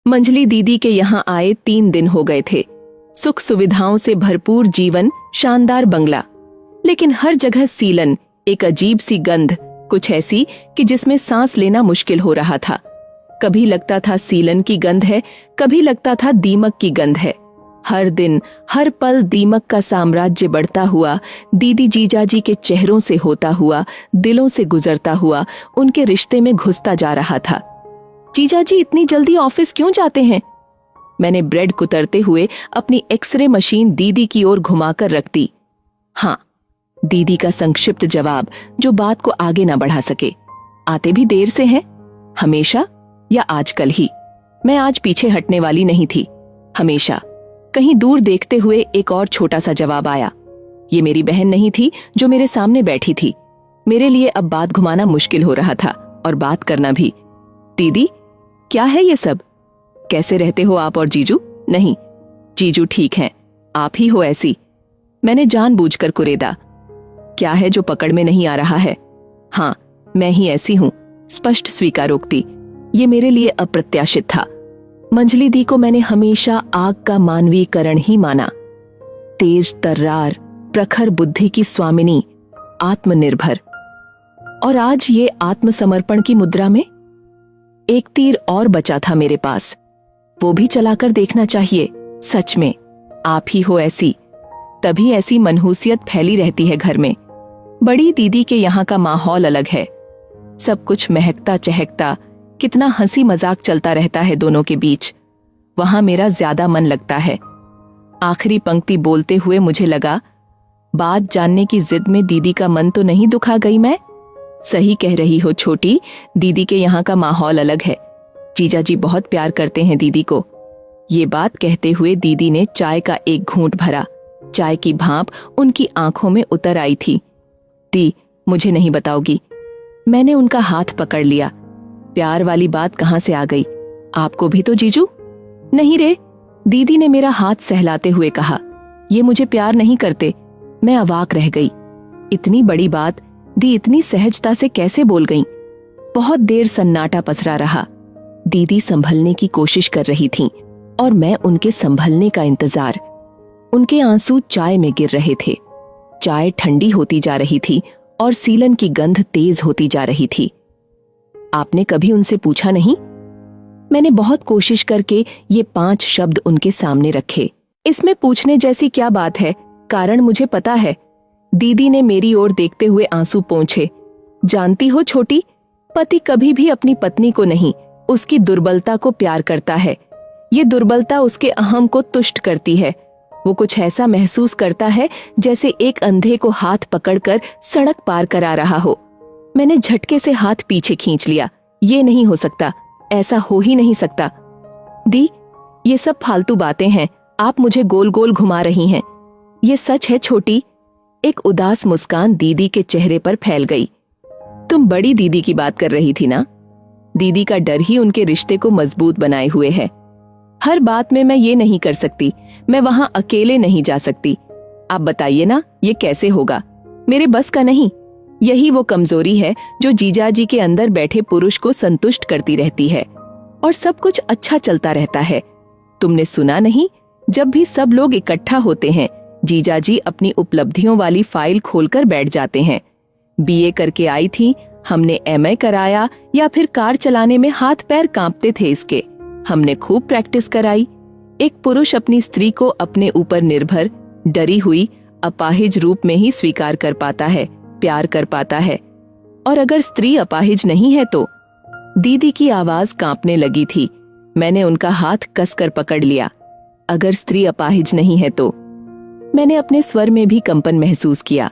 मंजली दीदी के यहाँ आए 3 दिन हो गए थे। सुख सुविधाओं से भरपूर जीवन, शानदार बंगला, लेकिन हर जगह सीलन, एक अजीब सी गंध, कुछ ऐसी कि जिसमें सांस लेना मुश्किल हो रहा था। कभी लगता था सीलन की गंध है, कभी लगता था दीमक की गंध है। हर दिन हर पल दीमक का साम्राज्य बढ़ता हुआ, दीदी जीजाजी के चेहरों से होता हुआ, दिलों से गुजरता हुआ, उनके रिश्ते में घुसता जा रहा था। जीजाजी इतनी जल्दी ऑफिस क्यों जाते हैं? मैंने ब्रेड कुतरते हुए अपनी एक्सरे मशीन दीदी की ओर घुमाकर रख दी। हाँ, दीदी का संक्षिप्त जवाब जो बात को आगे ना बढ़ा सके। आते भी देर से हैं? हमेशा या आजकल ही? मैं आज पीछे हटने वाली नहीं थी। हमेशा। कहीं दूर देखते हुए एक और छोटा सा जवाब आया। ये मेरी बहन नहीं थी जो मेरे सामने बैठी थी। मेरे लिए अब बात घुमाना मुश्किल हो रहा था और बात करना भी। दीदी, क्या है ये सब? कैसे रहते हो आप और जीजू? नहीं, जीजू ठीक हैं, आप ही हो ऐसी। मैंने जानबूझकर कुरेदा। क्या है जो पकड़ में नहीं आ रहा है? हाँ, मैं ही ऐसी हूं, स्पष्ट स्वीकारोक्ति। ये मेरे लिए अप्रत्याशित था। मंजली दी को मैंने हमेशा आग का मानवीकरण ही माना। तेज तर्रार, प्रखर बुद्धि की स्वामिनी, आत्मनिर्भर। और आज ये आत्मसमर्पण की मुद्रा में एक तीर और बचा था मेरे पास। वो भी चलाकर देखना चाहिए। सच में आप ही हो ऐसी। तभी ऐसी मनहूसियत फैली रहती है घर में। बड़ी दीदी के यहाँ का माहौल अलग है। सब कुछ महकता चहकता, कितना हंसी मजाक चलता रहता है दोनों के बीच। वहां मेरा ज्यादा मन लगता है। आखिरी पंक्ति बोलते हुए मुझे लगा, बात जानने की जिद में दीदी का मन तो नहीं दुखा गई मैं? सही कह रही हो छोटी, दीदी के यहाँ का माहौल अलग है। जीजाजी बहुत प्यार करते हैं दीदी को। ये बात कहते हुए दीदी ने चाय का एक घूंट भरा। चाय की भाप उनकी आंखों में उतर आई थी। दी, मुझे नहीं बताओगी? मैंने उनका हाथ पकड़ लिया। प्यार वाली बात कहां से आ गई? आपको भी तो जीजू? नहीं रे, दीदी ने मेरा हाथ सहलाते हुए कहा। ये मुझे प्यार नहीं करते। मैं अवाक रह गई। इतनी बड़ी बात दी इतनी सहजता से कैसे बोल गईं? बहुत देर सन्नाटा पसरा रहा। दीदी संभलने की कोशिश कर रही थीं और मैं उनके संभलने का इंतजार। उनके आंसू चाय में गिर रहे थे। चाय ठंडी होती जा रही थी और सीलन की गंध तेज होती जा रही थी। आपने कभी उनसे पूछा नहीं? मैंने बहुत कोशिश करके ये 5 शब्द उनके सामने रखे। इसमें पूछने जैसी क्या बात है? कारण मुझे पता है। दीदी ने मेरी ओर देखते हुए आंसू पोंछे। जानती हो छोटी, पति कभी भी अपनी पत्नी को नहीं, उसकी दुर्बलता को प्यार करता है। ये दुर्बलता उसके अहम को तुष्ट करती है। वो कुछ ऐसा महसूस करता है जैसे एक अंधे को हाथ पकड़कर सड़क पार करा रहा हो। मैंने झटके से हाथ पीछे खींच लिया। ये नहीं हो सकता, ऐसा हो ही नहीं सकता। दी, ये सब फालतू बातें हैं। आप मुझे गोल गोल घुमा रही हैं। ये सच है छोटी। एक उदास मुस्कान दीदी के चेहरे पर फैल गई। तुम बड़ी दीदी की बात कर रही थी ना? दीदी का डर ही उनके रिश्ते को मजबूत बनाए हुए है। हर बात में मैं ये नहीं कर सकती, मैं वहां अकेले नहीं जा सकती। आप बताइए ना, ये कैसे होगा? मेरे बस का नहीं। यही वो कमजोरी है जो जीजाजी के अंदर बैठे पुरुष को संतुष्ट करती रहती है और सब कुछ अच्छा चलता रहता है। तुमने सुना नहीं, जब भी सब लोग इकट्ठा होते हैं, जीजाजी अपनी उपलब्धियों वाली फाइल खोलकर बैठ जाते हैं। बीए करके आई थी, हमने एमए कराया, या फिर कार चलाने में हाथ पैर कांपते थे इसके, हमने खूब प्रैक्टिस कराई। एक पुरुष अपनी स्त्री को अपने ऊपर निर्भर, डरी हुई, अपाहिज रूप में ही स्वीकार कर पाता है, प्यार कर पाता है। और अगर स्त्री अपाहिज नहीं है तो? दीदी की आवाज कांपने लगी थी। मैंने उनका हाथ कसकर पकड़ लिया। अगर स्त्री अपाहिज नहीं है तो? मैंने अपने स्वर में भी कंपन महसूस किया।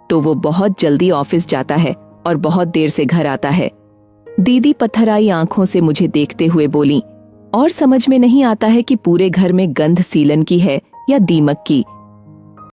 तो वो बहुत जल्दी ऑफिस जाता है और बहुत देर से घर आता है। दीदी पत्थराई आंखों से मुझे देखते हुए बोली, और समझ में नहीं आता है कि पूरे घर में गंध सीलन की है या दीमक की।